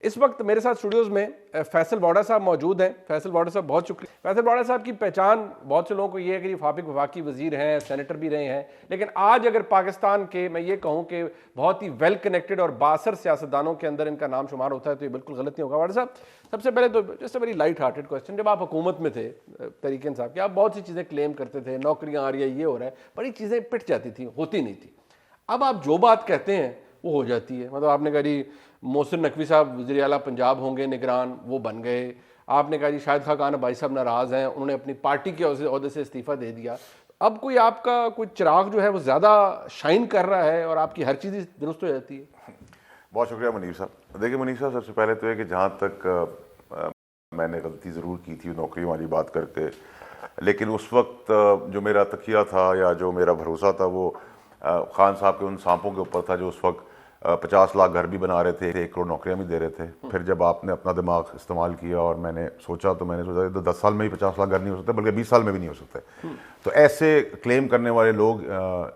اس وقت میرے ساتھ اسٹوڈیوز میں فیصل واڈا صاحب موجود ہیں. فیصل واڈا صاحب بہت شکریہ. فیصل واڈا صاحب کی پہچان بہت سے لوگوں کو یہ ہے کہ یہ سابق وفاقی وزیر ہیں, سینیٹر بھی رہے ہیں, لیکن آج اگر پاکستان کے میں یہ کہوں کہ بہت ہی ویل کنیکٹڈ اور بااثر سیاستدانوں کے اندر ان کا نام شمار ہوتا ہے تو یہ بالکل غلط نہیں ہوگا. واڈا صاحب, سب سے پہلے تو just a very light hearted question, جب آپ حکومت میں تھے تحریک انصاف کے, آپ بہت سی چیزیں کلیم کرتے تھے, نوکریاں آ رہی ہیں, یہ ہو رہا ہے, بڑی چیزیں پٹ جاتی تھیں, ہوتی نہیں تھی. اب آپ جو بات کہتے ہیں وہ ہو جاتی ہے. مطلب آپ نے کہا جی محسن نقوی صاحب وزیر اعلیٰ پنجاب ہوں گے نگران, وہ بن گئے. آپ نے کہا جی شاہد خاقان بھائی صاحب ناراض ہیں, انہوں نے اپنی پارٹی کے عہدے سے استعفیٰ دے دیا. اب کوئی آپ کا کوئی چراغ جو ہے وہ زیادہ شائن کر رہا ہے اور آپ کی ہر چیز درست ہو جاتی ہے. بہت شکریہ منیب صاحب. دیکھیے منیب صاحب, سب سے پہلے تو ہے کہ جہاں تک میں نے غلطی ضرور کی تھی نوکری والی بات کر کے, لیکن اس وقت جو میرا تکیہ تھا یا جو میرا بھروسہ تھا وہ خان صاحب کے ان سانپوں کے اوپر تھا جو اس وقت 50 لاکھ گھر بھی بنا رہے تھے, 1 کروڑ نوکریاں بھی دے رہے تھے. پھر جب آپ نے اپنا دماغ استعمال کیا اور میں نے سوچا تو میں نے سوچا کہ 10 سال میں ہی 50 لاکھ گھر نہیں ہو سکتے, بلکہ 20 سال میں بھی نہیں ہو سکتے. تو ایسے کلیم کرنے والے لوگ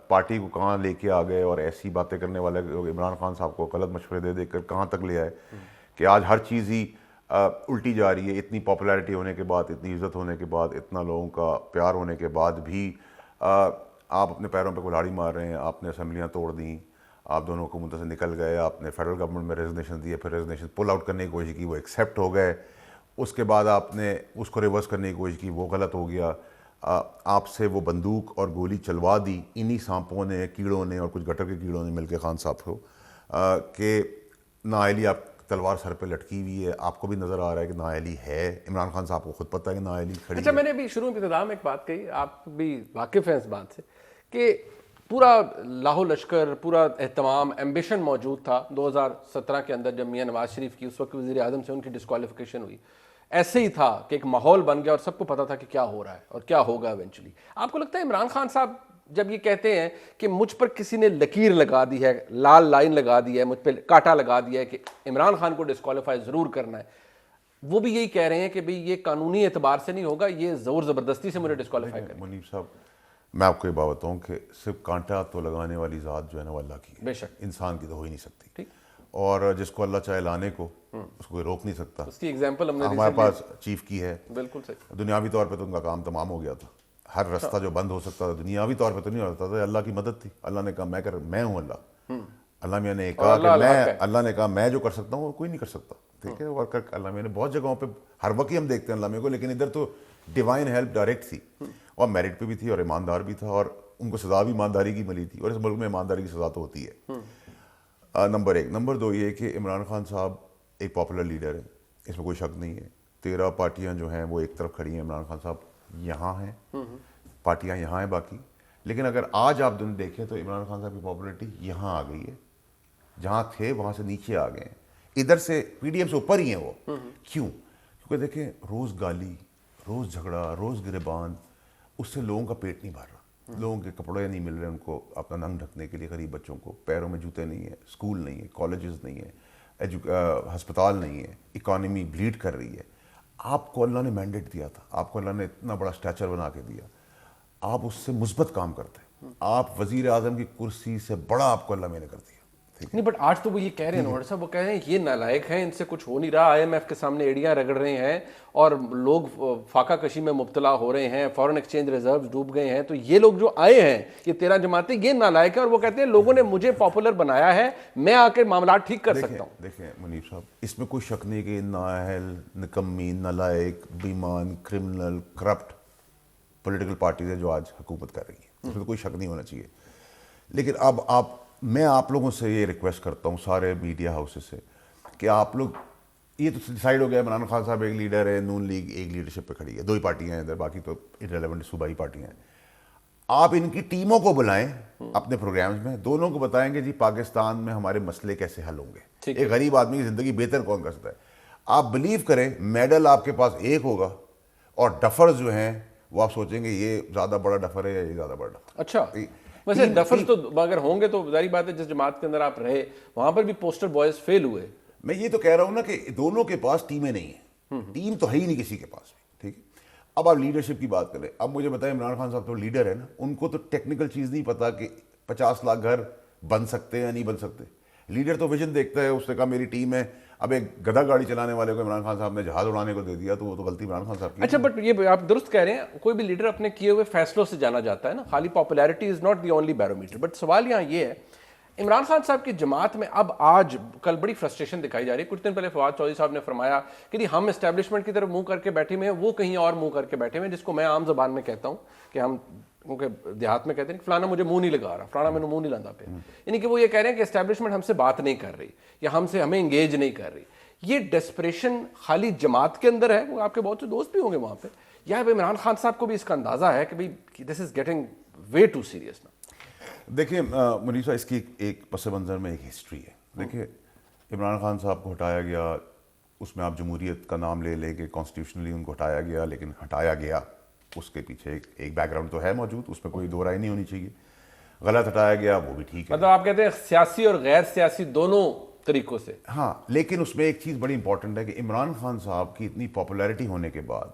پارٹی کو کہاں لے کے آ گئے اور ایسی باتیں کرنے والے لوگ عمران خان صاحب کو غلط مشورے دے دے کر کہاں تک لے آئے کہ آج ہر چیز ہی الٹی جا رہی ہے. اتنی پاپولیرٹی ہونے کے بعد, اتنی عزت ہونے کے بعد, اتنا لوگوں کا پیار ہونے کے بعد بھی آپ اپنے پیروں پہ کلہاڑی مار رہے ہیں. آپ نے اسمبلیاں توڑ دیں, آپ دونوں حکومتوں سے نکل گئے, آپ نے فیڈرل گورنمنٹ میں ریزگنیشن دیے, پھر ریزگنیشن پل آؤٹ کرنے کی کوشش کی, وہ ایکسیپٹ ہو گئے. اس کے بعد آپ نے اس کو ریورس کرنے کی کوشش کی, وہ غلط ہو گیا. آپ سے وہ بندوق اور گولی چلوا دی انہی سانپوں نے, کیڑوں نے اور کچھ گٹر کے کیڑوں نے مل کے خان صاحب کو, کہ نااہلی آپ تلوار سر پہ لٹکی ہوئی ہے. آپ کو بھی نظر آ رہا ہے کہ نااہلی ہے, عمران خان صاحب کو خود پتہ ہے کہ نااہلی کھڑی ہے. اچھا, میں نے ابھی شروع میں ابتدا میں ایک بات کہی, آپ بھی واقف ہیں اس بات سے, کہ پورا لاہو لشکر, پورا اہتمام, ایمبیشن موجود تھا 2017 کے اندر جب میاں نواز شریف کی اس وقت وزیر اعظم سے ان کی ڈسکوالیفیکیشن ہوئی. ایسے ہی تھا کہ ایک ماحول بن گیا اور سب کو پتا تھا کہ کیا ہو رہا ہے اور کیا ہوگا ایونچولی. آپ کو لگتا ہے عمران خان صاحب جب یہ کہتے ہیں کہ مجھ پر کسی نے لکیر لگا دی ہے, لال لائن لگا دی ہے, مجھ پہ کاٹا لگا دیا ہے کہ عمران خان کو ڈسکوالیفائی ضرور کرنا ہے, وہ بھی یہی کہہ رہے ہیں کہ بھئی یہ قانونی اعتبار سے نہیں ہوگا, یہ زور زبردستی سے مجھے ڈسکوالیفائی کریں. منیب صاحب, میں آپ کو یہ بات بتاؤں کہ صرف کانٹا تو لگانے والی ذات جو ہے نا وہ اللہ کی ہے, بے شک, انسان کی تو ہو ہی نہیں سکتی. ٹھیک, اور جس کو اللہ چاہے لانے کو اس کو کوئی روک نہیں سکتا. اس کی ایگزامپل ہم نے ہمارے پاس چیف کی ہے, بالکل صحیح. دنیاوی طور پہ تو ان کا کام تمام ہو گیا تھا, ہر رستہ جو بند ہو سکتا تھا دنیاوی طور پہ تو نہیں ہو سکتا تھا, اللہ کی مدد تھی. اللہ نے کہا میں ہوں اللہ. اللہ میاں نے کہا کہ اللہ نے کہا میں جو کر سکتا ہوں وہ کوئی نہیں کر سکتا. ٹھیک ہے, اور اللہ میاں نے بہت جگہوں پہ ہر وقت ہی ہم دیکھتے ہیں اللہ میاں کو, لیکن ادھر تو ڈیوائن ہیلپ ڈائریکٹ تھی اور میرٹ پہ بھی تھی اور ایماندار بھی تھا, اور ان کو سزا بھی ایمانداری کی ملی تھی, اور اس ملک میں ایمانداری کی سزا تو ہوتی ہے. نمبر 1. نمبر 2 یہ کہ عمران خان صاحب ایک پاپولر لیڈر ہے, اس میں کوئی شک نہیں ہے. 13 پارٹیاں جو ہیں وہ ایک طرف کھڑی ہیں, عمران خان صاحب یہاں ہیں, پارٹیاں یہاں ہیں باقی. لیکن اگر آج آپ دن دیکھیں تو عمران خان صاحب کی پاپولرٹی یہاں آ گئی ہے, جہاں تھے وہاں سے نیچے آ گئے ہیں. ادھر سے پی ڈی ایم سے اوپر ہی ہیں وہ. کیوں؟ کیونکہ دیکھیں روز گالی, روز جھگڑا, روز گریبان, اس سے لوگوں کا پیٹ نہیں بھر رہا. لوگوں کے کپڑے نہیں مل رہے ان کو اپنا ننگ ڈھکنے کے لیے, غریب بچوں کو پیروں میں جوتے نہیں ہیں, اسکول نہیں ہے, کالجز نہیں ہیں, ہسپتال نہیں ہے, اکانومی بلیڈ کر رہی ہے. آپ کو اللہ نے مینڈیٹ دیا تھا, آپ کو اللہ نے اتنا بڑا اسٹیچر بنا کے دیا, آپ اس سے مثبت کام کرتے ہیں. آپ وزیر اعظم کی کرسی سے بڑا آپ کو اللہ میں نے کر دیا. نہیں, بٹ آج تو وہ یہ کہہ رہے ہیں نوڈ صاحب, وہ کہہ رہے ہیں یہ نالائق ہیں, ان سے کچھ ہو نہیں رہا, آئی ایم ایف کے سامنے ایڑیاں رگڑ رہے ہیں اور لوگ فاقہ کشی میں مبتلا ہو رہے ہیں, فورن ایکسچینج ریزروز ڈوب گئے ہیں, تو یہ لوگ جو آئے ہیں یہ 13 جماعتیں یہ نالائق ہیں, اور وہ کہتے ہیں لوگوں نے مجھے پاپولر بنایا ہے, میں آ کے معاملات ٹھیک کر سکتا ہوں. دیکھیں منیب صاحب, اس میں کوئی شک نہیں کہ نااہل, نکمی, نالائق, بیمان, کرمنل, کرپٹ پولیٹیکل پارٹیز ہیں جو آج حکومت کر رہی ہیں, اس میں کوئی شک نہیں ہونا چاہیے. لیکن اب میں آپ لوگوں سے یہ ریکویسٹ کرتا ہوں, سارے میڈیا ہاؤسز سے, کہ آپ لوگ, یہ تو ڈیسائیڈ ہو گیا عمران خان صاحب ایک لیڈر ہے, نون لیگ ایک لیڈرشپ پہ کھڑی ہے, 2 ہی پارٹیاں ہیں ادھر, باقی تو ارریلیونٹ صوبائی پارٹیاں ہیں. آپ ان کی ٹیموں کو بلائیں اپنے پروگرامز میں, دونوں کو بتائیں گے جی پاکستان میں ہمارے مسئلے کیسے حل ہوں گے, ایک غریب آدمی کی زندگی بہتر کون کر سکتا ہے. آپ بلیو کریں میڈل آپ کے پاس ایک ہوگا, اور ڈفرز جو ہیں وہ آپ سوچیں گے یہ زیادہ بڑا ڈفر ہے یا یہ زیادہ بڑا ڈفر. اچھا, ویسے ڈفرز تو اگر ہوں گے تو ظاہری بات ہے جس جماعت کے اندر آپ رہے وہاں پر بھی پوسٹر بوائز فیل ہوئے. میں یہ تو کہہ رہا ہوں نا کہ دونوں کے پاس ٹیمیں نہیں ہیں, ٹیم تو ہے ہی نہیں کسی کے پاس. ٹھیک ہے, اب آپ لیڈرشپ کی بات کریں. اب مجھے بتائیں عمران خان صاحب تو لیڈر ہے نا, ان کو تو ٹیکنیکل چیز نہیں پتا کہ 50 لاکھ گھر بن سکتے ہیں یا نہیں بن سکتے. لیڈر تو ویژن دیکھتا ہے, اس نے کہا میری ٹیم ہے, اب ایک گدھا گاڑی چلانے والے کو عمران خان صاحب نے جہاز اڑانے کو دے دیا تو وہ تو غلطی عمران خان صاحب کی. اچھا بٹ یہ آپ درست کہہ رہے ہیں, کوئی بھی لیڈر اپنے کیے ہوئے فیصلوں سے جانا جاتا ہے نا, خالی popularity is not the only barometer. But سوال یہاں یہ ہے, عمران خان صاحب کی جماعت میں اب آج کل بڑی فرسٹریشن دکھائی جا رہی ہے. کچھ دن پہلے فواد چودھری صاحب نے فرمایا کہ جی ہم اسٹیبلشمنٹ کی طرف منہ کر کے بیٹھے ہوئے ہیں, وہ کہیں اور منہ کر کے بیٹھے ہوئے ہیں, جس کو میں عام زبان میں کہتا ہوں کہ ہم کیونکہ دیہات میں کہتے ہیں کہ فلانا مجھے منہ نہیں لگا رہا, فلانا میں منہ نہیں لانا پہ, یعنی کہ وہ یہ کہہ رہے ہیں کہ اسٹیبلشمنٹ ہم سے بات نہیں کر رہی یا ہمیں انگیج نہیں کر رہی. یہ ڈیسپریشن خالی جماعت کے اندر ہے, آپ کے بہت سے دوست بھی ہوں گے وہاں پہ, یا عمران خان صاحب کو بھی اس کا اندازہ ہے کہ بھئی this is getting way too serious نا؟ دیکھیں منیب صاحب, اس کی ایک پس منظر میں ایک ہسٹری ہے. دیکھیں عمران خان صاحب کو ہٹایا گیا, اس میں آپ جمہوریت کا نام لے لیں کہ کانسٹیٹیوشنلی ان کو ہٹایا گیا, لیکن ہٹایا گیا, اس کے پیچھے ایک بیک گراؤنڈ تو ہے موجود, اس میں کوئی دو رائے نہیں ہونی چاہیے. غلط ہٹایا گیا وہ بھی ٹھیک ہے, مطلب آپ کہتے ہیں سیاسی اور غیر سیاسی دونوں طریقوں سے. ہاں, لیکن اس میں ایک چیز بڑی امپورٹنٹ ہے کہ عمران خان صاحب کی اتنی پاپولیرٹی ہونے کے بعد,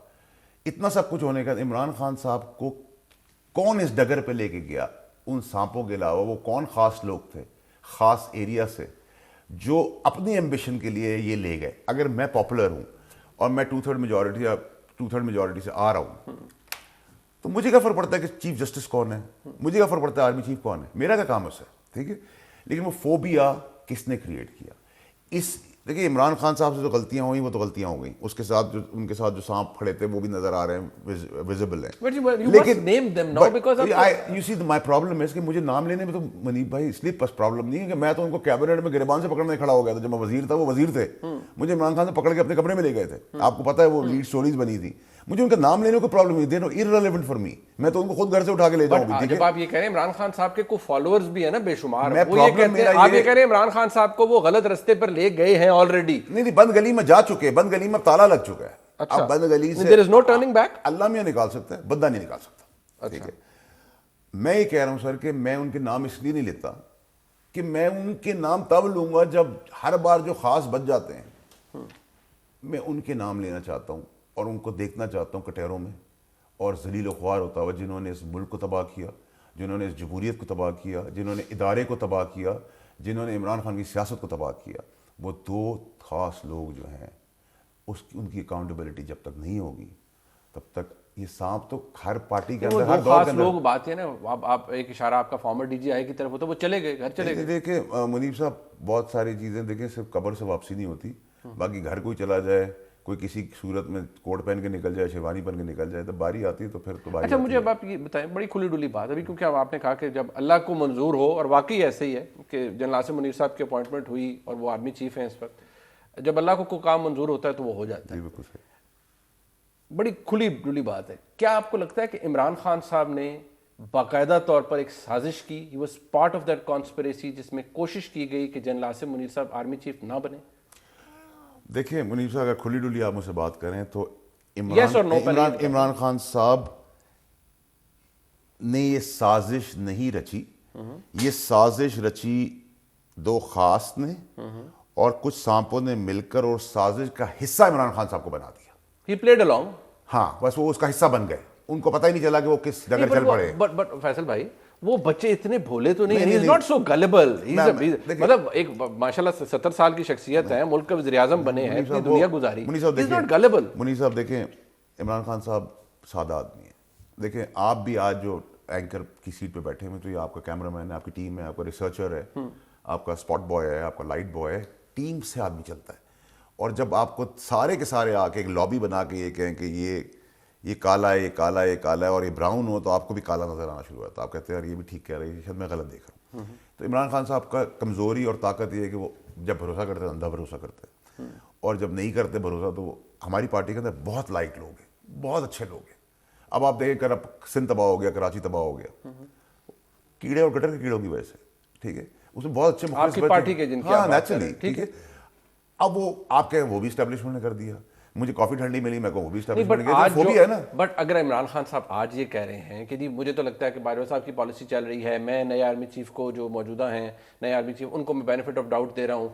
اتنا سب کچھ ہونے کے بعد, عمران خان صاحب کو کون اس ڈگر پہ لے کے گیا؟ ان سانپوں کے علاوہ وہ کون خاص لوگ تھے خاص ایریا سے جو اپنی ایمبیشن کے لیے یہ لے گئے؟ اگر میں پاپولر ہوں اور میں 2/3 میجورٹی یا 2/3 میجورٹی سے آ رہا ہوں, تو مجھے کیا فرق پڑتا ہے کہ چیف جسٹس کون ہے, مجھے کیا فرق پڑتا ہے آرمی چیف کون ہے, میرا کیا کام ہے اس سے, ٹھیک ہے. لیکن وہ فوبیا کس نے کریٹ کیا؟ دیکھیے عمران خان صاحب سے جو غلطیاں ہوئیں وہ تو غلطیاں ہو گئیں, اس کے ساتھ جو ان کے ساتھ جو سانپ کھڑے تھے وہ بھی نظر آ رہے ہیں, ویزیبل ہیں. یو سی مائی پرابلم ہے کہ مجھے نام لینے میں تو منیب بھائی اس لیے پرابلم نہیں ہے کہ میں تو ان کو کیبنٹ میں گریبان سے پکڑنے کھڑا ہو گیا تھا. جب میں وزیر تھا وہ وزیر تھے, مجھے عمران خان سے پکڑ کے اپنے کمرے میں لے گئے تھے, آپ کو پتہ ہے وہ لیڈ سٹوریز بنی تھی. مجھے ان کا نام لینے کو پرابلم نہیں, دے نو irrelevant for me, میں تو ان کو خود گھر سے اٹھا کے لے جاؤں گی. جب آپ یہ کہہ رہے ہیں عمران خان صاحب کے کوئی فالوورز بھی ہیں نا بے شمار, وہ یہ کہتے ہیں, آپ یہ کہہ رہے ہیں عمران خان صاحب کو وہ غلط رستے پر لے گئے ہیں آلریڈی. نہیں, بند گلی میں جا چکے, بند گلی میں تالا لگ چکا ہے. اب بند گلی سے there is no turning back. اللہ میاں نکال سکتا ہے, بندہ نہیں نکال سکتا, ٹھیک ہے. میں یہ کہہ رہا ہوں سر کہ میں ان کے نام اس لیے نہیں لیتا کہ میں ان کے نام تب لوں گا جب ہر بار جو خاص بچ جاتے ہیں, میں ان کے نام لینا چاہتا ہوں اور ان کو دیکھنا چاہتا ہوں کٹہروں میں اور ذلیل و خوار ہوتا ہوا, جنہوں نے اس ملک کو تباہ کیا, جنہوں نے اس جمہوریت کو تباہ کیا, جنہوں نے ادارے کو تباہ کیا, جنہوں نے عمران خان کی سیاست کو تباہ کیا. وہ دو خاص لوگ جو ہیں ان کی اکاؤنٹیبلٹی جب تک نہیں ہوگی تب تک یہ سانپ تو ہر پارٹی کے اندر, ہر دور کے اندر. لوگ بات ہے نا, آپ ایک اشارہ آپ کا فارمر ڈی جی آئی کی طرف ہوتا ہے, وہ چلے گئے, گھر چلے گئے. دیکھیں منیب صاحب, بہت ساری چیزیں دیکھیں صرف قبر سے واپسی نہیں ہوتی, باقی گھر کوئی چلا جائے, کوئی کسی صورت میں کوٹ پہن کے نکل جائے, شیروانی پہن کے نکل جائے, تو باری آتی ہے تو پھر تو باری. اچھا مجھے اب آپ یہ بتائیں, بڑی کھلی ڈلی بات ابھی, کیونکہ اب آپ نے کہا کہ جب اللہ کو منظور ہو, اور واقعی ایسے ہی ہے کہ جنرل عاصم منیر صاحب کی اپوائنٹمنٹ ہوئی اور وہ آرمی چیف ہیں اس وقت, جب اللہ کو کوئی کام منظور ہوتا ہے تو وہ ہو جاتا ہے. بڑی کھلی ڈلی بات ہے. کیا آپ کو لگتا ہے کہ عمران خان صاحب نے باقاعدہ طور پر ایک سازش کی, he was part of that conspiracy, جس میں کوشش کی گئی کہ جنرل عاصم منیر صاحب آرمی چیف نہ بنے؟ دیکھیں منیب صاحب, اگر کھلی ڈلی آپ مجھ سے بات کریں تو عمران خان صاحب نے یہ سازش نہیں رچی, یہ سازش رچی دو خاص نے اور کچھ سانپوں نے مل کر, اور سازش کا حصہ عمران خان صاحب کو بنا دیا. He played along. ہاں, بس وہ اس کا حصہ بن گئے, ان کو پتہ ہی نہیں چلا کہ وہ کس ڈگر چل پڑے. بٹ فیصل بھائی, وہ بچے اتنے بھولے تو نہیں, he is not so gullible. مطلب ایک ماشاءاللہ 70 سال کی شخصیت ہے, ملک کا وزیر اعظم بنے ہیں, اتنی دنیا گزاری, he is not gullible. Munir صاحب دیکھیں, عمران خان صاحب سادہ آدمی ہیں. دیکھیں آپ بھی آج جو اینکر کی سیٹ پہ بیٹھے ہوئے, تو یہ آپ کا کیمرہ مین ہے, آپ کی ٹیم ہے, آپ کا ریسرچر ہے, آپ کا اسپاٹ بوائے ہے, آپ کا لائٹ بوائے ہے, ٹیم سے آدمی چلتا ہے. اور جب آپ کو سارے کے سارے آ کے ایک لابی بنا کے یہ کہیں کہ یہ کالا ہے, یہ کالا ہے, یہ کالا ہے, اور یہ براؤن ہو, تو آپ کو بھی کالا نظر آنا شروع ہوتا ہے. آپ کہتے ہیں یار یہ بھی ٹھیک کہہ رہے ہیں, شاید میں غلط دیکھ رہا ہوں. تو عمران خان صاحب کا کمزوری اور طاقت یہ ہے کہ وہ جب بھروسہ کرتے ہیں اندھا بھروسہ کرتے ہیں, اور جب نہیں کرتے بھروسہ تو وہ ہماری پارٹی کے اندر بہت لائٹ لوگ ہیں, بہت اچھے لوگ ہیں. اب آپ دیکھیں کر سندھ تباہ ہو گیا, کراچی تباہ ہو گیا, کیڑے اور گٹر کے کیڑوں کی وجہ سے, ٹھیک ہے, اس میں بہت اچھے آپ کی پارٹی کے جن کی نیچرلی, ٹھیک ہے. اب وہ آپ کہیں وہ بھی اسٹیبلشمنٹ نے کر دیا, مجھے کافی ٹھنڈی ملی, میں کو وہ بھی اسٹیبلشمنٹ نے کر دیا, ہے نا. بٹ اگر عمران خان صاحب آج یہ کہہ رہے ہیں کہ جی مجھے تو لگتا ہے کہ باجوہ صاحب کی پالیسی چل رہی ہے, میں نئے آرمی چیف کو جو موجودہ ہیں, نئے آرمی چیف, ان کو میں بینیفٹ آف ڈاؤٹ دے رہا ہوں,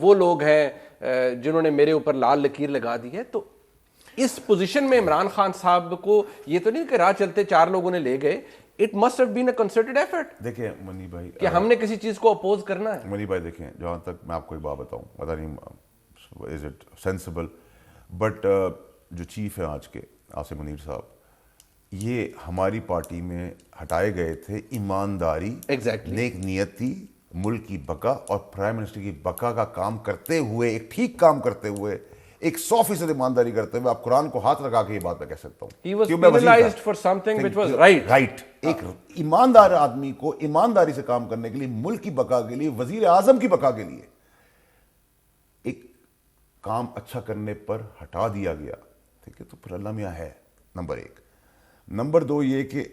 وہ لوگ ہیں جنہوں نے میرے اوپر لال لکیر لگا دی ہے, تو اس پوزیشن میں عمران خان صاحب کو یہ تو نہیں کہ راہ چلتے 4 لوگوں نے لے گئے, it must have been a concerted effort. دیکھیں منی بھائی, کہ ہم نے کسی چیز کو اپوز کرنا ہے. منی بھائی دیکھیں, جہاں تک میں آپ کو ایک بات بتاؤں, پتہ نہیں از اٹ سینسیبل. بٹ جو چیف ہیں آج کے عاصم منیر صاحب, یہ ہماری پارٹی میں ہٹائے گئے تھے ایمانداری, نیک نیتی, ملک کی بقا اور پرائم منسٹر کی بقا کا کام کرتے ہوئے, ایک ٹھیک کام کرتے ہوئے, ایک 100% ایمانداری کرتے ہوئے. آپ قرآن کو ہاتھ لگا کے یہ بات میں کہہ سکتا ہوں. He was penalized for something which was right. Right. ایک ایماندار آدمی کو ایمانداری سے کام کرنے کے لیے, ملک کی بقا کے لیے, وزیر اعظم کی بقا کے لیے ایک کام اچھا کرنے پر ہٹا دیا گیا. ٹھیک ہے, تو پھر اللہ میاں ہے نمبر 1. نمبر 2 یہ کہ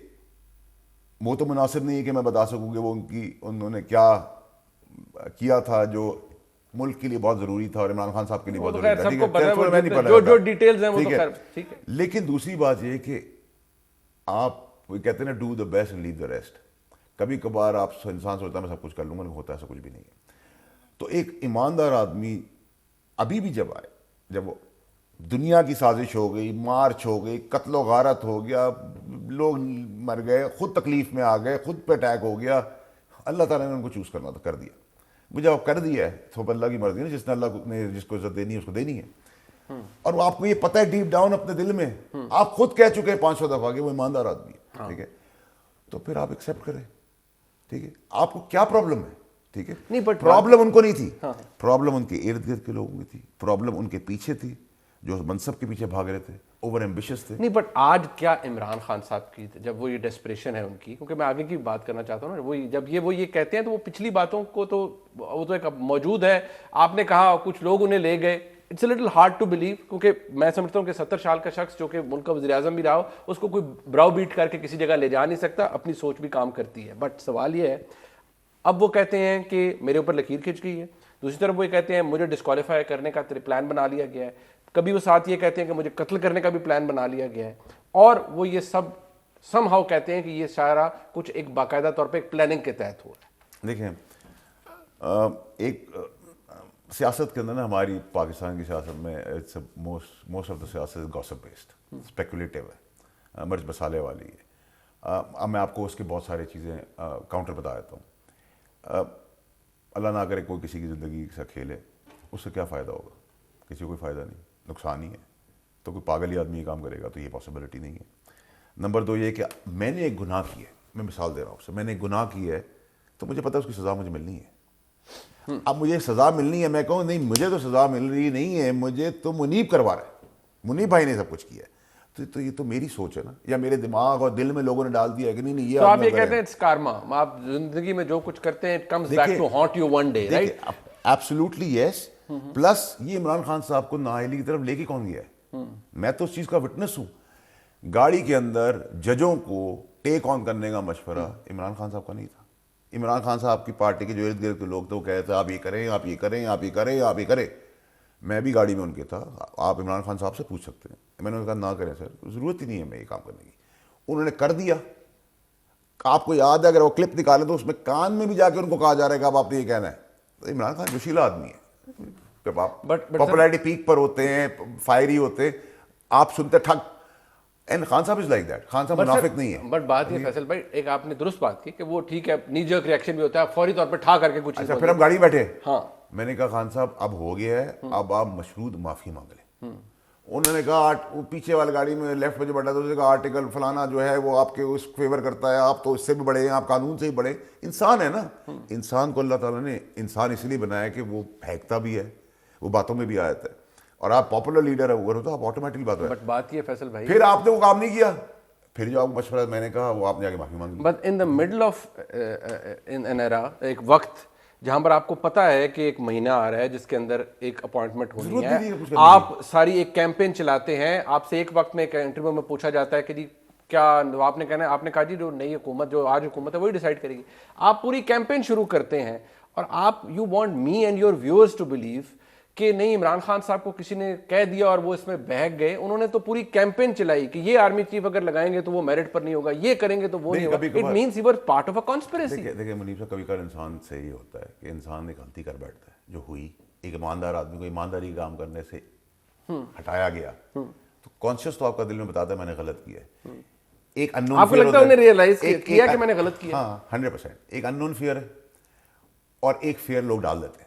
وہ تو مناسب نہیں ہے کہ میں بتا سکوں کہ وہ انہوں نے کیا کیا تھا جو ملک کے لیے بہت ضروری تھا اور عمران خان صاحب کے لیے بہت ضروری تھا. جو ڈیٹیلز ہیں وہ تو خیر ٹھیک ہے. لیکن دوسری بات یہ کہ آپ وہ کہتے ہیں نا, do the best and leave the rest. کبھی کبھار آپ انسان سوچتا ہے میں سب کچھ کر لوں گا, نہیں ہوتا, ایسا کچھ بھی نہیں ہے. تو ایک ایماندار آدمی ابھی بھی جب آئے, جب وہ دنیا کی سازش ہو گئی, مارچ ہو گئی, قتل و غارت ہو گیا, لوگ مر گئے, خود تکلیف میں آ گئے, خود پہ اٹیک ہو گیا, اللہ تعالیٰ نے ان کو چوز کرنا تھا, کر دیا. مجھے اب کر دیا ہے تو اللہ کی مرضی ہے, جس نے اللہ نے جس کو عزت دینی ہے اس کو دینی ہے. اور وہ آپ کو یہ پتہ ہے ڈیپ ڈاؤن اپنے دل میں, آپ خود کہہ چکے ہیں 500 دفعہ کہ وہ ایماندار آدمی ہے. ٹھیک ہے, تو پھر آپ ایکسیپٹ کریں. ٹھیک ہے, آپ کو کیا پرابلم ہے؟ ٹھیک ہے, نہیں, بٹ پرابلم ان کو نہیں تھی, پرابلم ان کے ارد گرد کے لوگوں کی تھی, پرابلم ان کے پیچھے تھی جو منصب کے پیچھے بھاگ رہے تھے, اوور ایمبیشس تھے. نہیں, بٹ آج کیا عمران خان صاحب کی جب وہ یہ ڈیسپریشن ہے ان کی, کیونکہ میں آگے کی بات کرنا چاہتا ہوں نا, وہ جب وہ یہ کہتے ہیں تو وہ پچھلی باتوں کو تو وہ تو ایک موجود ہے. آپ نے کہا کچھ لوگ انہیں لے گئے, it's a little hard to believe, کیونکہ میں سمجھتا ہوں کہ 70 سال کا شخص جو کہ ملک کا وزیر اعظم بھی رہا ہو, اس کو کوئی براؤ بیٹ کر کے کسی جگہ لے جا نہیں سکتا, اپنی سوچ بھی کام کرتی ہے. بٹ سوال یہ ہے, اب وہ کہتے ہیں کہ میرے اوپر لکیر کھنچ گئی ہے, دوسری طرف وہ یہ کہتے ہیں مجھے ڈسکوالیفائی کرنے کا پلان بنا لیا گیا ہے, کبھی وہ ساتھ یہ کہتے ہیں کہ مجھے قتل کرنے کا بھی پلان بنا لیا گیا ہے, اور وہ یہ سب سم ہاؤ کہتے ہیں کہ یہ سارا کچھ ایک باقاعدہ طور پہ ایک پلاننگ کے تحت ہو رہا ہے. دیکھیں, ایک سیاست کے اندر نا, ہماری پاکستان کی سیاست میں موسٹ آف دا سیاست گوسپ بیسڈ, اسپیکولیٹو ہے, مرچ مسالے والی ہے. اب میں آپ کو اس کے بہت ساری چیزیں کاؤنٹر بتا دیتا ہوں. اللہ نہ کرے کوئی کسی کی زندگی سے کھیلے, اس سے کیا فائدہ ہوگا؟ کسی کو کوئی فائدہ نہیں, نقصان ہی ہے. تو کوئی پاگل ہی آدمی یہ کام کرے گا, تو یہ پاسبلٹی نہیں ہے. نمبر 2 یہ کہ میں نے ایک گناہ کی ہے, میں مثال دے رہا ہوں اس سے, میں نے ایک گناہ کی ہے تو مجھے پتہ ہے اس کی سزا مجھے ملنی ہے. اب مجھے سزا ملنی ہے, میں کہوں نہیں مجھے تو سزا مل رہی نہیں ہے, مجھے تو منیب کروا رہا ہے, منیب بھائی نے سب کچھ کیا ہے, تو یہ تو میری سوچ ہے نا, یا میرے دماغ اور دل میں لوگوں نے ڈال دیا ہے کہ نہیں یہ. تو آپ یہ کہتے ہیں اٹس کارما, آپ زندگی میں جو کچھ کرتے ہیں it comes back to haunt you one day, right? Absolutely yes. Plus یہ عمران خان صاحب کو نااہلی کی طرف لے کے کون گیا ہے؟ میں تو اس چیز کا وٹنس ہوں. گاڑی کے اندر ججوں کو ٹیک آن کرنے کا مشورہ عمران خان صاحب کا نہیں تھا. عمران خان صاحب کی پارٹی کے جو ارد گرد کے لوگ تھے وہ کہتے تھے آپ یہ کریں, آپ یہ کریں, آپ یہ کریں, آپ یہ کریں. میں بھی گاڑی میں ان کے تھا, آپ عمران خان صاحب سے پوچھ سکتے ہیں. میں نے کہا نہ کریں سر, ضرورت ہی نہیں ہے میں یہ کام کرنے کی. انہوں نے کر دیا. آپ کو یاد ہے اگر وہ کلپ نکالیں تو اس میں کان میں بھی جا کے ان کو کہا جا رہا ہے کہ اب آپ نے یہ کہنا ہے. عمران خان جوشیلا آدمی ہے, جب آپ پاپولرٹی پیک پر ہوتے ہیں, فائری ہوتے ہیں, آپ سنتے ٹھگ. اینڈ خان صاحب از لائک دیٹ. خان صاحب منافق نہیں ہے. بٹ بات یہ فیصل بھائی, ایک آپ نے درست بات کی کہ وہ ٹھیک ہے نی جرک ریئیکشن بھی ہوتا ہے, فوری طور پہ ٹھا کر کے کچھ. اچھا پھر ہم گاڑی بیٹھے, ہاں میں نے کہا خان صاحب اب ہو گیا ہے, اب آپ مشروط معافی مانگ لیں. انہوں نے کہا پیچھے والی گاڑی میں لیفٹ پہ جو بیٹھا تھا اس نے کہا آرٹیکل فلانا جو ہے وہ آپ کے اس فیور کرتا ہے, آپ تو اس سے بھی بڑے ہیں, آپ قانون سے ہی بڑے. انسان ہے نا, انسان کو اللہ تعالیٰ نے انسان اس لیے بنایا کہ وہ پھینکتا بھی ہے, وہ باتوں میں بھی آتا ہے, اور آپ پاپولر لیڈر ہو تو آپ آٹومیٹکلی بات ہے. بٹ بات یہ فیصل بھائی, پھر آپ نے وہ کام نہیں کیا, پھر جو آپ کو مشورہ میں نے کہا وہ آپ نے آگے معافی مانگی. But in the middle of an era, ایک وقت جہاں پر آپ کو پتا ہے کہ ایک مہینہ آ رہا ہے جس کے اندر ایک اپوائنٹمنٹ ہونی ہے, آپ ساری ایک کیمپین چلاتے ہیں, آپ سے ایک وقت میں ایک انٹرویو میں پوچھا جاتا ہے کہ جی کیا آپ نے کہنا ہے, آپ نے کہا جی جو نئی حکومت جو آج حکومت ہے وہی ڈیسائیڈ کرے گی. آپ پوری کیمپین شروع کرتے ہیں اور آپ you want me and your viewers to believe کہ نہیں عمران خان صاحب کو کسی نے کہہ دیا اور وہ اس میں بہک گئے. انہوں نے تو پوری کیمپین چلائی کہ یہ آرمی چیف اگر لگائیں گے تو وہ میرٹ پر نہیں ہوگا, یہ کریں گے تو وہ نہیں ہوگا. It means you were part of a conspiracy. دیکھیں منیب صاحب, کبھی کبھار انسان سے یہ ہوتا ہے کہ انسان ایک غلطی کر بیٹھتا ہے جو ہوئی, ایک ایماندار آدمی کو ایمانداری کام کرنے سے ہٹایا گیا, تو کانشیس تو آپ کا دل میں بتاتا ہے میں نے غلط کیا ہے. ایک ان نون آپ کو لگتا ہے انہیں ریئلائز کیا کہ میں نے غلط کیا. ہاں 100%. ایک ان نون فیئر ہے اور ایک فیئر لوگ ڈال دیتے ہیں.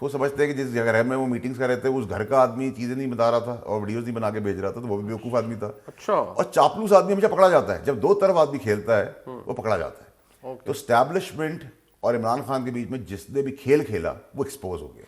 وہ سمجھتے ہیں کہ جس گھر میں وہ میٹنگز کر رہے تھے اس گھر کا آدمی چیزیں نہیں بتا رہا تھا اور ویڈیوز نہیں بنا کے بھیج رہا تھا، تو وہ بھی بیوقوف آدمی تھا. اچھا. اور چاپلوس آدمی ہمیشہ پکڑا جاتا ہے. جب دو طرف آدمی کھیلتا ہے وہ پکڑا جاتا ہے. تو اسٹیبلشمنٹ اور عمران خان کے بیچ میں جس نے بھی کھیل کھیلا وہ ایکسپوز ہو گیا.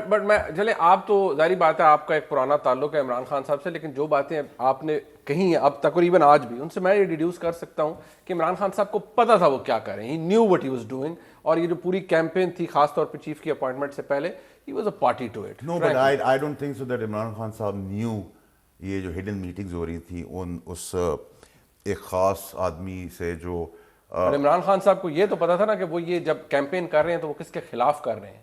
بٹ میں چلے آپ تو ظاہری بات ہے آپ کا ایک پرانا تعلق ہے عمران خان صاحب سے، لیکن جو باتیں آپ نے کہیں ہیں اب تقریباً آج بھی ان سے میں یہ ڈیڈیوس کر سکتا ہوں کہ عمران خان صاحب کو پتا تھا وہ کیا کر رہے ہیں. He knew what he was doing. اور یہ جو پوری کیمپین تھی خاص طور پہ چیف کی اپوائنٹمنٹ سے پہلے ہی was a party to it. No but I don't think so that Imran Khan sahab نیو یہ جو ہڈن میٹنگز ہو رہی تھیں اس ایک خاص آدمی سے جو عمران خان صاحب کو یہ تو پتا تھا نا کہ وہ یہ جب کیمپین کر رہے ہیں تو وہ کس کے خلاف کر رہے ہیں.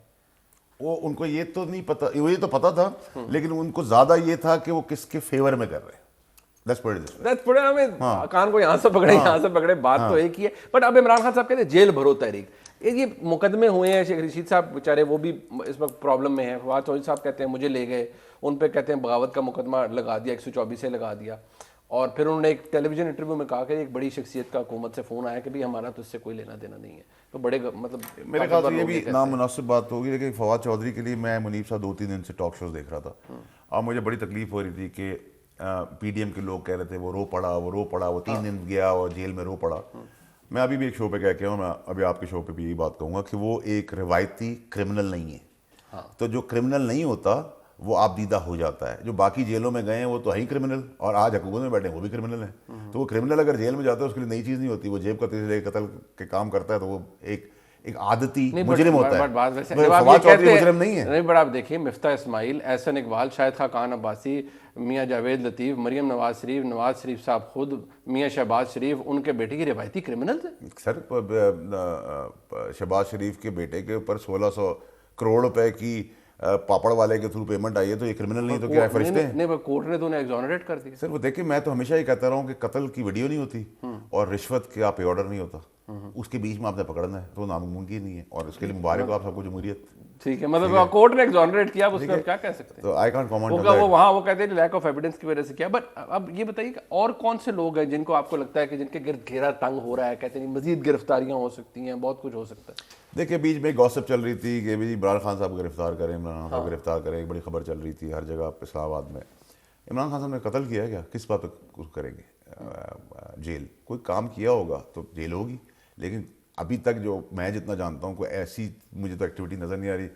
وہ ان کو یہ تو نہیں پتا، یہ تو پتا تھا لیکن ان کو زیادہ یہ تھا کہ وہ کس کے فیور میں کر رہے ہیں. کان کو یہاں سے پکڑے یہاں سے پکڑے، بات تو ایک ہی ہے. بٹ اب عمران خان صاحب کہتے ہیں جیل بھرو تحریک. یہ مقدمے ہوئے ہیں، شیخ رشید صاحب بیچارے وہ بھی اس وقت پرابلم میں ہیں. فواد چودھری صاحب کہتے ہیں مجھے لے گئے، ان پہ کہتے ہیں بغاوت کا مقدمہ لگا دیا، 124 سے لگا دیا. اور پھر انہوں نے ایک ٹیلی ویژن انٹرویو میں کہا کہ ایک بڑی شخصیت کا حکومت سے فون آیا کہ بھی ہمارا تو اس سے کوئی لینا دینا نہیں ہے. تو بڑے مطلب میرے خیال سے یہ بھی نامناسب بات ہوگی. لیکن فواد چودھری کے لیے میں منیب صاحب 2-3 دن سے ٹاک شوز دیکھ رہا تھا اور مجھے بڑی تکلیف ہو رہی تھی کہ پی ڈی ایم کے لوگ کہہ رہے تھے وہ رو پڑا وہ 3 دن گیا اور جیل میں رو پڑا. میں ابھی بھی ایک شو پہ کہہ کے ہوں، میں ابھی آپ کے شو پہ بھی یہی بات کہوں گا کہ وہ ایک روایتی کرمنل نہیں ہے. تو جو کرمنل نہیں ہوتا وہ آپ دیدہ ہو جاتا ہے. جو باقی جیلوں میں گئے ہیں وہ تو ہے ہی کرمنل، اور آج حکومت میں بیٹھے ہیں وہ بھی کرمنل ہیں. تو وہ کرمنل اگر جیل میں جاتا ہے اس کے لیے نئی چیز نہیں ہوتی. وہ جیب کا تیرے قتل کے کام کرتا ہے تو وہ ایک عادتی مجرم ہوتا ہے. فواد چودھری مجرم نہیں ہے. نہیں بٹ آپ دیکھیے مفتاح اسماعیل، احسن اقبال، شاہد خاقان عباسی، میاں جاوید لطیف، مریم نواز شریف صاحب خود، میاں شہباز شریف، ان کے بیٹے کی روایتی کرمنلز ہیں. سر شہباز شریف کے بیٹے کے اوپر 1600 کروڑ روپے کی پاپڑ والے کے تھرو پیمنٹ آئی ہے تو یہ کرمنل نہیں تو کیا فرشتے ہیں؟ نہیں کورٹ نے تو انہیں ایگزونریٹ کر دیا. سر وہ دیکھیں میں تو ہمیشہ یہ کہتا رہا ہوں کہ قتل کی ویڈیو نہیں ہوتی اور رشوت کا پے آرڈر نہیں ہوتا، اس کے بیچ میں آپ نے پکڑنا ہے تو ناممکن نہیں ہے. اور اس کے لیے مبارک ہو آپ سب کو جمہوریت. ٹھیک ہے، مطلب کورٹ نے ایگزونریٹ کیا، اس پہ کیا کہہ سکتے ہیں؟ تو آئی کانٹ کامنٹ. وہ کہتے ہیں لیک آف ایویڈنس کی وجہ سے کیا. بٹ اب یہ بتائیے کہ اور کون سے لوگ ہیں جن کو آپ کو لگتا ہے کہ جن کے گرد گھیرا تنگ ہو رہا ہے، کہتے ہیں مزید گرفتاریاں ہو سکتی ہیں، بہت کچھ ہو سکتا ہے؟ دیکھیں بیچ میں گوسپ چل رہی تھی کہ عمران خان صاحب کو گرفتار کریں، عمران خان صاحب گرفتار کریں. ایک بڑی خبر چل رہی تھی ہر جگہ اسلام آباد میں. عمران خان صاحب نے قتل کیا ہے کیا؟ کس بات پہ کریں گے جیل؟ کوئی کام کیا ہوگا تو جیل ہوگی. لیکن ابھی تک جو میں جتنا جانتا ہوں کوئی ایسی مجھے تو ایکٹیویٹی نظر نہیں آ رہی.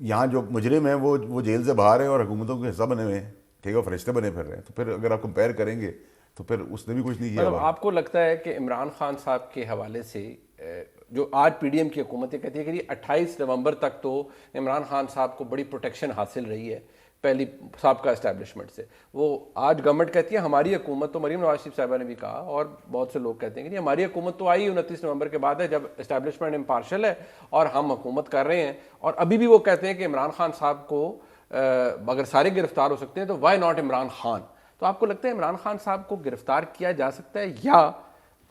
یہاں جو مجرم ہیں وہ جیل سے باہر ہیں اور حکومتوں کے حصہ بنے ہوئے ہیں، ٹھیک ہے، فرشتے بنے پھر رہے ہیں. تو پھر اگر آپ کمپیئر کریں گے تو پھر اس نے بھی کچھ نہیں کیا. آپ کو لگتا ہے کہ عمران خان صاحب کے حوالے سے جو آج پی ڈی ایم کی حکومت یہ کہتی ہے کہ 28 نومبر تک تو عمران خان صاحب کو بڑی پروٹیکشن حاصل رہی ہے پہلی سابقہ اسٹیبلشمنٹ سے، وہ آج گورنمنٹ کہتی ہے ہماری حکومت، تو مریم نواز شریف صاحبہ نے بھی کہا اور بہت سے لوگ کہتے ہیں کہ ہماری حکومت تو آئی 29 نومبر کے بعد ہے جب اسٹیبلشمنٹ امپارشل ہے اور ہم حکومت کر رہے ہیں. اور ابھی بھی وہ کہتے ہیں کہ عمران خان صاحب کو اگر سارے گرفتار ہو سکتے ہیں تو وائی ناٹ عمران خان. تو آپ کو لگتا ہے عمران خان صاحب کو گرفتار کیا جا سکتا ہے، یا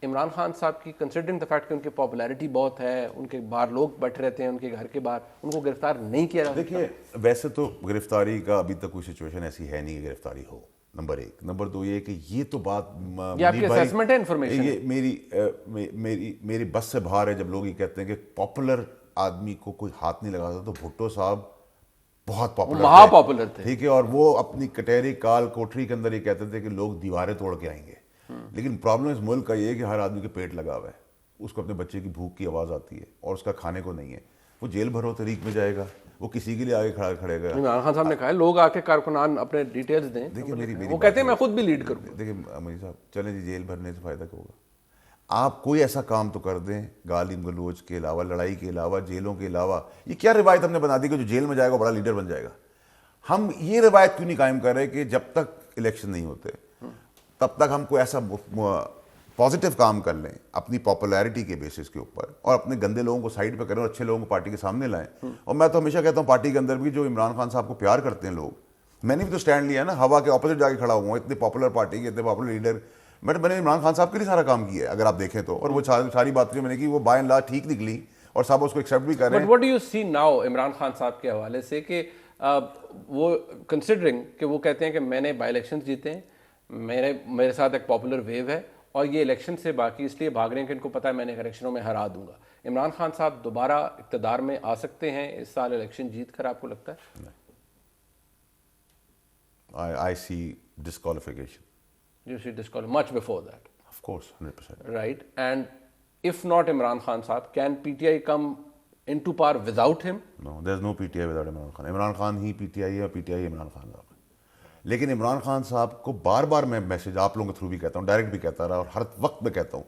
عمران خان صاحب کی کنسیڈرنگ دا فیکٹ کہ ان کی پاپولیرٹی بہت ہے، ان کے باہر لوگ بیٹھے رہتے ہیں ان کے گھر کے باہر، ان کو گرفتار نہیں کیا جا سکتا؟ دیکھیے ویسے تو گرفتاری کا ابھی تک کوئی سچویشن ایسی ہے نہیں کہ گرفتاری ہو، نمبر 1. نمبر 2 یہ کہ یہ تو بات یہ آپ کی اسیسمنٹ ہے، انفارمیشن یہ میری بس سے باہر ہے جب لوگ یہ کہتے ہیں کہ پاپولر آدمی کو کوئی ہاتھ نہیں لگاتا. تو بھٹو صاحب بہت پاپولر تھے، ٹھیک ہے، اور وہ اپنی کٹہری کال کوٹری کے اندر یہ کہتے تھے کہ لوگ دیواریں توڑ کے آئیں گے. لیکن پرابلم اس ملک کا یہ ہے کہ ہر آدمی کے پیٹ لگا ہوا ہے، اس کو اپنے بچے کی بھوک کی آواز آتی ہے اور اس کا کھانے کو نہیں ہے. وہ جیل بھرو طریق میں جائے گا، وہ کسی کے لیے آگے کھڑے گا. عمران خان صاحب نے کہا ہے لوگ آ کے کارکنان اپنے ڈیٹیلز دیں. دیکھیں وہ کہتے ہیں میں خود بھی لیڈ کروں. دیکھیں امیر صاحب چلیں جی، جیل بھرنے سے فائدہ کیا ہوگا؟ آپ کوئی ایسا کام تو کر دیں گالی گلوچ کے علاوہ، لڑائی کے علاوہ، جیلوں کے علاوہ. یہ کیا روایت ہم نے بنا دی کہ جو جیل میں جائے گا بڑا لیڈر بن جائے گا؟ ہم یہ روایت کیوں نہیں قائم کر رہے کہ جب تک الیکشن نہیں ہوتے تب تک ہم کوئی ایسا پازیٹیو کام کر لیں اپنی پاپولیرٹی کے بیسس کے اوپر اور اپنے گندے لوگوں کو سائڈ پہ کریں اور اچھے لوگوں کو پارٹی کے سامنے لائیں. اور میں تو ہمیشہ کہتا ہوں پارٹی کے اندر بھی جو عمران خان صاحب کو پیار کرتے ہیں لوگ، میں نے بھی تو سٹینڈ لیا نا، ہوا کے اپوزٹ جا کے کھڑا ہوا ہوں. اتنے پاپولر پارٹی کے اتنے پاپولر لیڈر میں نے عمران خان صاحب کے لیے سارا کام کیا ہے اگر آپ دیکھیں تو. اور وہ ساری باتیں میں نے کی وہ بائی اینڈ لارج ٹھیک نکلی اور صاحب اس کو ایکسیپٹ بھی کر رہے ہیں. But what do you see now Imran Khan sahab کے حوالے سے کہ وہ کنسیڈرنگ کہ وہ کہتے ہیں کہ میں نے بائی الیکشنز جیتے ہیں، میرے ساتھ ایک پاپولر ویو ہے اور یہ الیکشن سے باقی اس لیے بھاگ رہے ہیں کہ ان کو پتہ ہے میں نے الیکشنوں میں ہرا دوں گا. عمران خان صاحب دوبارہ اقتدار میں آ سکتے ہیں اس سال الیکشن جیت کر, آپ کو لگتا ہے؟ I see disqualification. You see disqualification much before that. Of course, 100%. Right. And if not Imran Khan Saab, can PTI come into power without him? No, there's no PTI without Imran Khan. Imran Khan he PTI ہے, PTI Imran Khan صاحب. لیکن عمران خان صاحب کو بار بار میں message آپ لوگوں کے through بھی کہتا ہوں, ڈائریکٹ بھی کہتا رہا, اور ہر وقت میں کہتا ہوں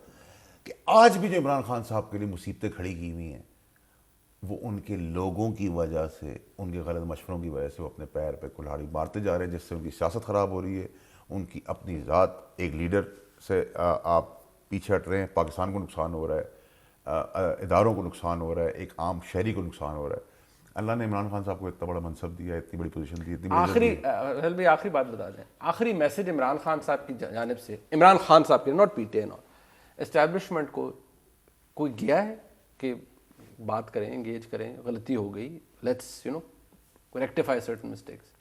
کہ آج بھی جو عمران خان صاحب کے لیے مصیبتیں کھڑی کی ہوئی ہیں وہ ان کے لوگوں کی وجہ سے, ان کے غلط مشوروں کی وجہ سے وہ اپنے پیر پہ کلہاڑی مارتے جا رہے ہیں, جس سے ان کی سیاست خراب ہو رہی ہے, ان کی اپنی ذات ایک لیڈر سے آپ پیچھے ہٹ رہے ہیں, پاکستان کو نقصان ہو رہا ہے, اداروں کو نقصان ہو رہا ہے, ایک عام شہری کو نقصان ہو رہا ہے. اللہ نے عمران خان صاحب کو اتنا بڑا منصب دیا, اتنی بڑی پوزیشن دی, آخری بات بتا دیں, آخری میسج عمران خان صاحب کی جانب سے, عمران خان صاحب کی, not P T I, not establishment کو کوئی گیا ہے کہ بات کریں, انگیج کریں, غلطی ہو گئی, لیٹس ریکٹیفائی سرٹن مسٹیکس؟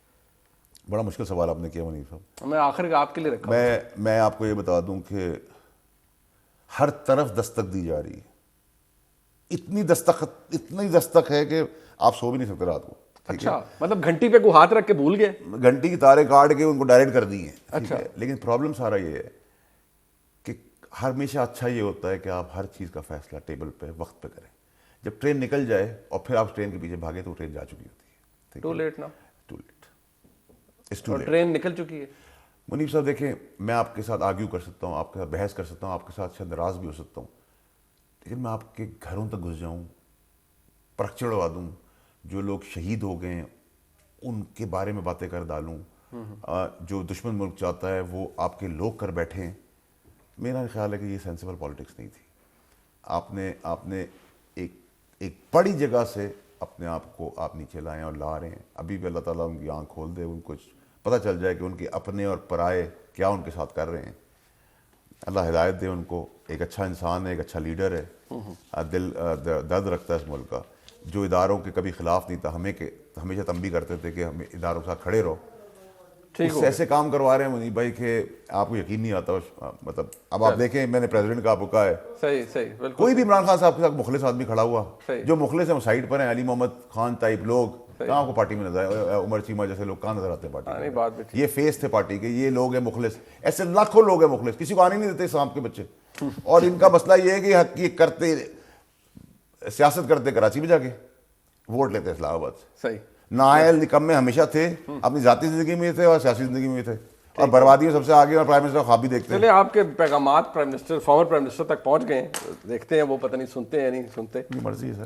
بڑا مشکل سوال آپ نے کیا منیف صاحب. میں آخر کا آپ کے لیے رکھا, میں آپ کو یہ بتا دوں کہ ہر طرف دستک دی جا رہی ہے, اتنی دستک ہے کہ آپ سو بھی نہیں سکتے رات کو. اچھا, مطلب گھنٹی پہ کوئی ہاتھ رکھ کے بھول گئے, گھنٹی کی تاریں کاٹ کے ان کو ڈائریکٹ کر دی ہیں. اچھا, لیکن پرابلم سارا یہ ہے کہ ہمیشہ اچھا یہ ہوتا ہے کہ آپ ہر چیز کا فیصلہ ٹیبل پہ وقت پہ کریں. جب ٹرین نکل جائے اور پھر آپ ٹرین کے پیچھے بھاگیں تو ٹرین جا چکی ہوتی ہے. ٹو لیٹ نا, ٹو لیٹ, ٹرین نکل چکی ہے. منیف صاحب دیکھیں, میں آپ کے ساتھ آرگیو کر سکتا ہوں, آپ کے ساتھ بحث کر سکتا ہوں, آپ کے ساتھ شاید ناراض بھی ہو سکتا ہوں, لیکن میں آپ کے گھروں تک گھس جاؤں, پرکھ چڑھوا دوں, جو لوگ شہید ہو گئے ہیں ان کے بارے میں باتیں کر ڈالوں, جو دشمن ملک چاہتا ہے وہ آپ کے لوگ کر بیٹھے ہیں, میرا خیال ہے کہ یہ سینسیبل پالیٹکس نہیں تھی. آپ نے ایک بڑی جگہ سے اپنے آپ کو آپ نیچے لائیں اور لا رہے ہیں. ابھی بھی اللہ تعالیٰ ان کی آنکھ کھول دے, ان کو پتہ چل جائے کہ ان کے اپنے اور پرائے کیا ان کے ساتھ کر رہے ہیں. اللہ ہدایت دے ان کو. ایک اچھا انسان ہے, ایک اچھا لیڈر ہے, دل درد رکھتا ہے اس ملک کا, جو اداروں کے کبھی خلاف نہیں تھا, ہمیشہ تنبیہ کرتے تھے کہ ہمیں اداروں کے ساتھ کھڑے رہو. اس سے ایسے کام کروا رہے ہیں منیب بھائی کہ آپ کو یقین نہیں آتا. مطلب اب آپ دیکھیں, میں نے پریزیڈنٹ کا آپ کو کہا ہے, صحیح کوئی بھی عمران خان صاحب کے ساتھ مخلص آدمی کھڑا ہوا, جو مخلص ہیں وہ سائڈ پر ہیں, علی محمد خان ٹائپ لوگ کہاں آپ کو پارٹی میں نظر آئے, عمر چیمہ جیسے لوگ کہاں نظر آتے ہیں پارٹی میں. یہ فیس تھے پارٹی کے, یہ لوگ ہیں مخلص. ایسے لاکھوں لوگ ہیں مخلص, کسی کو آنے نہیں دیتے اسلام کے بچے. اور ان کا مسئلہ یہ ہے کہ حقیقت کرتے, سیاست کرتے کراچی میں جا کے, ووٹ لیتے اسلام آباد سے. صحیح, نااہل نکم میں ہمیشہ تھے, اپنی ذاتی زندگی میں تھے اور سیاسی زندگی میں تھے, اور بربادی میں سب سے آگے, اور پرائم منسٹر خواب بھی دیکھتے ہیں. چلے آپ کے پیغامات فارمر پرائم منسٹر تک پہنچ گئے, دیکھتے ہیں وہ پتہ نہیں سنتے ہیں یا نہیں سنتے, مرضی ہے سر.